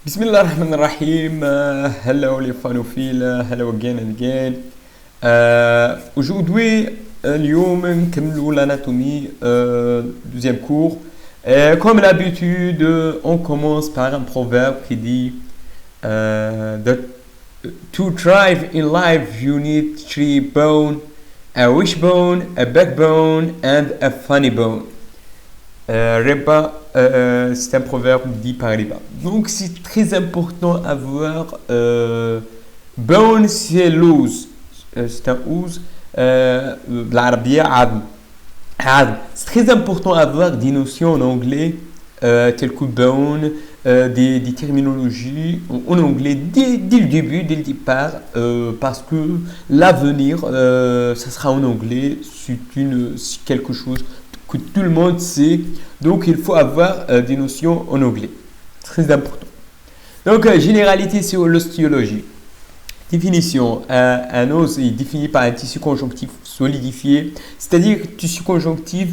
Bismillahirrahmanirrahim. Hello les fanophiles. Hello again and again. Aujourd'hui, اليوم نكملوا l'anatomie, deuxième cours. Comme l'habitude, on commence par un proverbe qui dit to thrive in life, you need three bones, a wishbone, a backbone, and a funny bone. C'est un proverbe dit par Reba. Donc c'est très important à voir. Bone, c'est l'os. C'est un os. L'arabia, adm. C'est très important à avoir des notions en anglais telles que bone, des terminologies en anglais dès le début, dès le départ, parce que l'avenir, ça sera en anglais. C'est quelque chose que tout le monde sait, donc il faut avoir des notions en anglais, très important. Donc généralité sur l'ostéologie. Définition, un os est défini par un tissu conjonctif solidifié, c'est-à-dire tissu conjonctif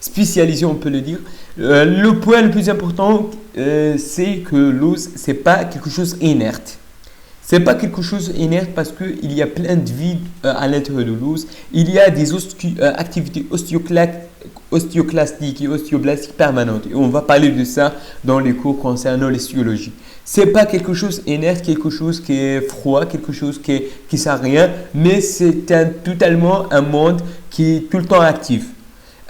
spécialisé, on peut le dire. Le point le plus important, c'est que l'os, c'est pas quelque chose inerte. C'est pas quelque chose inerte parce qu'il y a plein de vide à l'intérieur de l'os. Il y a des activités ostéoclastiques et ostéoblastiques permanentes. Et on va parler de ça dans les cours concernant l'ostéologie. C'est pas quelque chose inerte, quelque chose qui est froid, quelque chose qui sert à rien, mais c'est totalement un monde qui est tout le temps actif.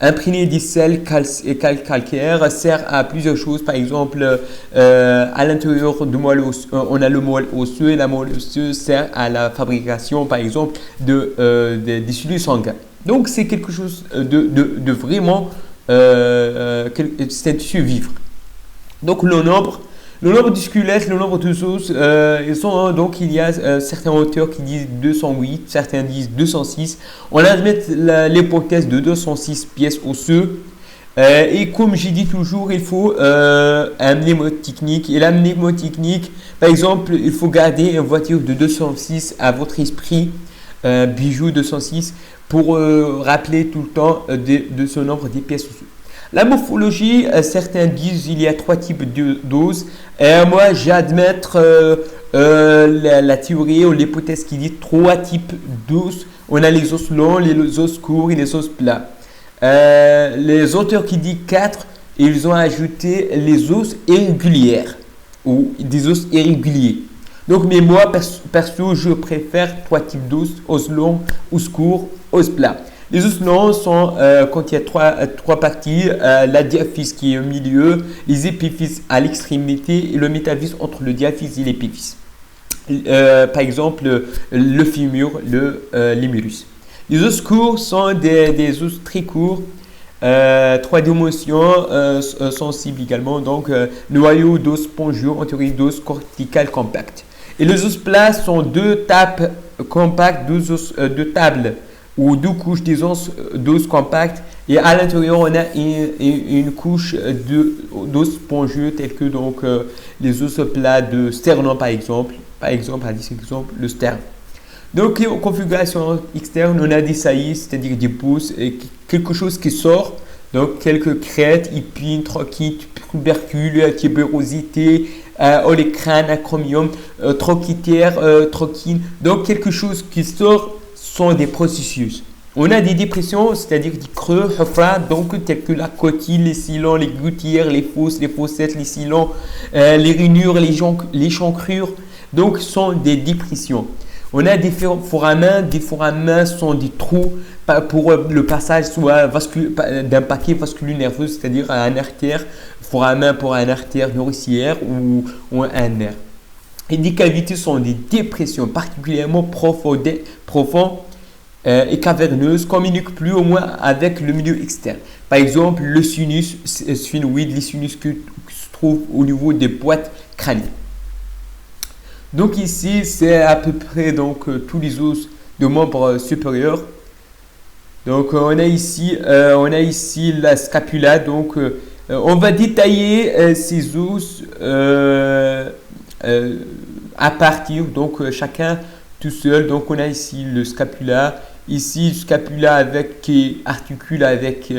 Imprégné des sels calcaires sert à plusieurs choses. Par exemple, à l'intérieur du moelle osseux, on a le moelle osseux et la moelle osseuse sert à la fabrication, par exemple, des cellules sanguines. Donc, c'est quelque chose de vraiment, c'est un tissu vivre. Donc, le nombre du squelette, le nombre de os, donc il y a certains auteurs qui disent 208, certains disent 206. On admet l'hypothèse de 206 pièces osseuses. Et comme j'ai dit toujours, il faut un mnémotechnique. Et la mnémotechnique, par exemple, il faut garder une voiture de 206 à votre esprit, bijou 206, pour rappeler tout le temps de ce nombre des pièces osseuses. La morphologie, certains disent qu'il y a trois types d'os. Moi, j'admettre la théorie ou l'hypothèse qui dit trois types d'os. On a les os longs, les os courts et les os plats. Les auteurs qui disent quatre, ils ont ajouté les os irréguliers ou des os irréguliers. Donc, mais moi, perso, je préfère trois types d'os, os longs, os courts, os plats. Les os longs sont quand il y a trois parties, la diaphyse qui est au milieu, les épiphyses à l'extrémité et le métaphys entre le diaphyse et l'épiphyse. Par exemple, le fémur, l'humérus. Les os courts sont des os très courts, trois dimensions sensibles également, donc noyau d'os spongieux, antérieur d'os cortical compact. Et les os plats sont deux tapes compactes, deux tables ou deux couches d'os compacts, et à l'intérieur on a une couche d'os spongieux tels que donc les os plats de sternum par exemple le sternum. Donc en configuration externe on a des saillies, c'est-à-dire des pouces, quelque chose qui sort, donc quelques crêtes, épines, trochites, tubercules, tubérosité, olécrane, acromium, trochitaire, trochine, donc quelque chose qui sort sont des processus. On a des dépressions, c'est-à-dire des creux, donc tels que la coquille, les sillons, les gouttières, les fosses, les fossettes, les sillons, les rainures, les chancrures, donc sont des dépressions. On a des foramins sont des trous pour le passage soit d'un paquet vasculaire nerveux, c'est-à-dire un artère, foramin pour un artère nourricière ou un nerf. Et des cavités sont des dépressions particulièrement profondes et caverneuses, communiquent plus ou moins avec le milieu externe. Par exemple, le sinus sphénoïde, les sinus qui se trouvent au niveau des boîtes crâniennes. Donc ici, c'est à peu près donc tous les os de membres supérieurs. Donc on a ici la scapula. Donc on va détailler ces os à partir, donc chacun tout seul. Donc on a ici le scapula, ici scapula qui articule avec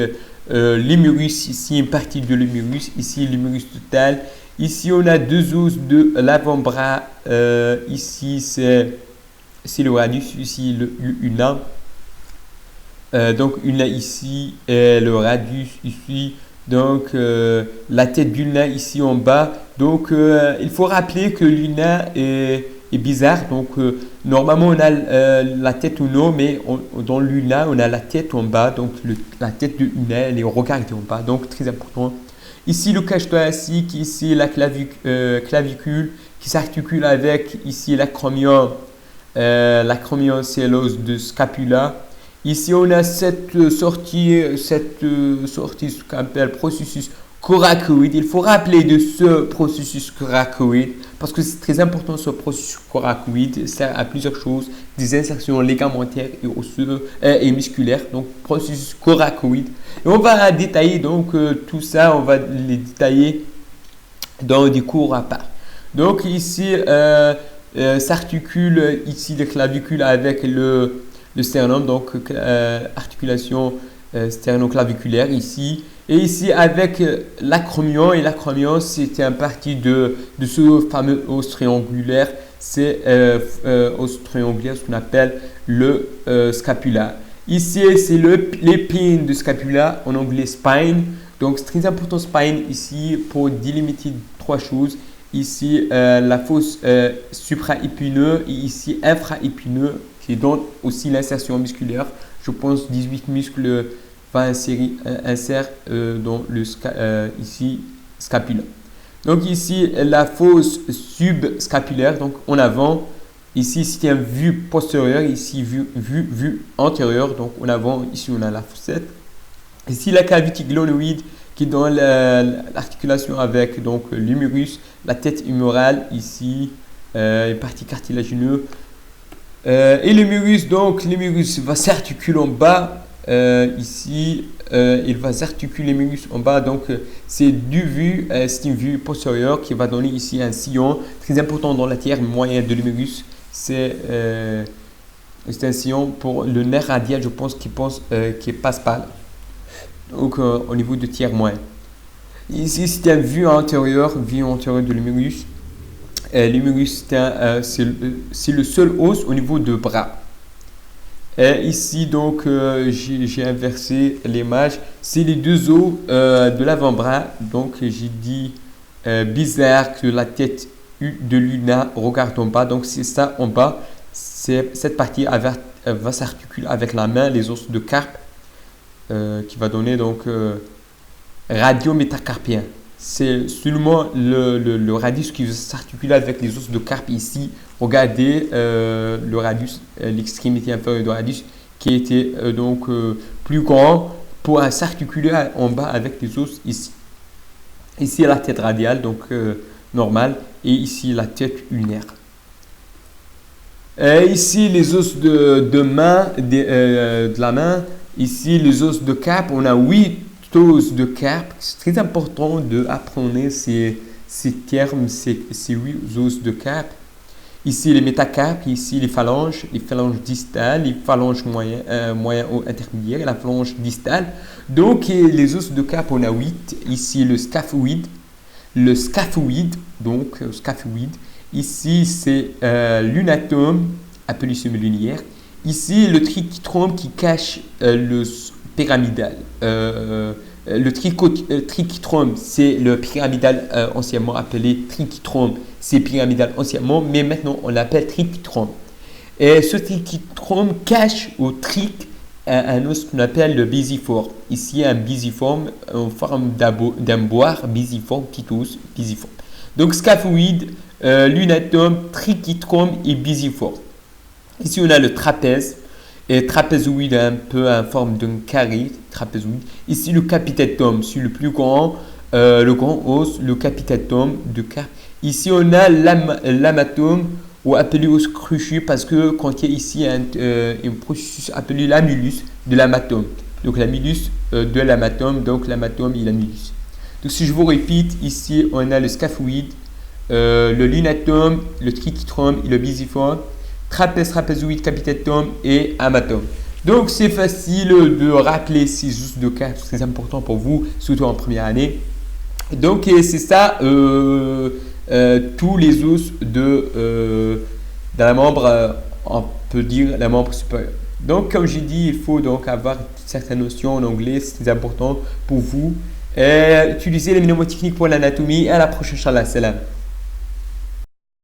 l'humérus, ici une partie de l'humérus, ici l'humérus total, Ici, on a deux os de l'avant-bras. Ici, c'est le radius. Ici, le ulna. Donc, ulna ici et le radius ici. Donc, la tête d'ulna ici en bas. Donc, il faut rappeler que l'ulna est bizarre. Donc, normalement, on a la tête au nord, mais dans l'ulna, on a la tête en bas. Donc, la tête de l'ulna, elle est regardée en bas. Donc, très important. Ici, le cache thoracique, ici, la clavicule qui s'articule avec ici l'acromion. L'acromion, c'est l'os de scapula. Ici, on a cette sortie, ce qu'on appelle processus coracoïde. Il faut rappeler de ce processus coracoïde parce que c'est très important ce processus coracoïde. Il sert à plusieurs choses, des insertions ligamentaires et osseuses et musculaires. Donc, processus coracoïde. Et on va détailler donc tout ça, on va les détailler dans des cours à part. Donc, ici, s'articule ici les clavicules avec le sternum, donc articulation sternoclaviculaire ici. Et ici avec l'acromion, et l'acromion c'est une partie de ce fameux os triangulaire, c'est os triangulaire, ce qu'on appelle le scapula. Ici c'est l'épine de scapula, en anglais spine. Donc c'est très important spine ici pour délimiter trois choses. Ici la fosse supraépineuse et ici infraépineux qui donne aussi l'insertion musculaire. Je pense 18 muscles va insère dans le ici scapula. Donc ici la fosse subscapulaire, donc en avant. Ici c'est une vue postérieure, ici vue antérieure, donc en avant. Ici on a la fossette. Ici la cavité glénoïde qui donne l'articulation avec donc l'humérus, la tête humérale ici, une partie cartilagineuse. Et l'humérus, donc l'humérus va s'articuler en bas. Ici, il va s'articuler l'humérus en bas. Donc, c'est c'est une vue postérieure qui va donner ici un sillon très important dans la tiers moyenne de l'humérus. C'est un sillon pour le nerf radial, je pense, qui passe par là. Donc, au niveau de tiers moyen. Ici, c'est une vue antérieure de l'humérus. L'humérus, c'est le seul os au niveau de bras. Et ici, donc, j'ai inversé l'image. C'est les deux os de l'avant-bras. Donc, j'ai dit bizarre que la tête de l'ulna regarde en bas. Donc, c'est ça en bas. Cette partie va s'articuler avec la main, les os de carpe, qui va donner donc radiométacarpien. C'est seulement le radius qui s'articule avec les os de carpe ici. Regardez le radius, l'extrémité inférieure du radius qui était donc plus grand pour s'articuler en bas avec les os ici. Ici la tête radiale, donc normale, et ici la tête ulnaire. Ici les os de la main. Ici les os de carpe, on a 8 os de carpe. C'est très important d'apprendre ces termes, ces 8 os de carpe. Ici les métacarpes, ici les phalanges distales, les phalanges moyen ou intermédiaires et la phalange distale. Donc les os de carpe, on a 8. Ici le scaphoïde. Donc scaphoïde. Ici c'est l'unatome, appelé semi-linéaire. Ici le trichitrome qui cache le pyramidal. Le trichitrome, c'est le pyramidal anciennement appelé trichitrome. C'est pyramidal anciennement, mais maintenant on l'appelle trichitrome. Et ce trichitrome cache au trich un os qu'on appelle le bisiforme. Ici un bisiforme en forme d'un boire, bisiforme, petit os, bisiforme. Donc scaphoïde, l'unatome, trichitrome et bisiforme. Ici on a le trapèze. Et trapézoïde un peu en forme d'un carré, trapézoïde. Ici le capitectome, c'est le plus grand, le grand os, le capitectome de carpe. Ici on a l'amatome ou appelé os cruchu parce que quand il y a ici un processus appelé l'amylus de l'amatome. Donc l'amylus de l'amatome, donc l'amatome et l'amylus. Donc si je vous répète, ici on a le scaphoïde, le lunatome, le trichitrome et le bisiforme. Trapèze, trapézoïde, capitectome et amatome. Donc, c'est facile de rappeler ces os de carpe, c'est très important pour vous, surtout en première année. Donc, c'est ça, tous les os de la membre, on peut dire la membre supérieure. Donc, comme j'ai dit, il faut donc avoir certaines notions en anglais, c'est important pour vous. Et utilisez les mnémotechniques pour l'anatomie. À la prochaine, Inch'Allah. Salam.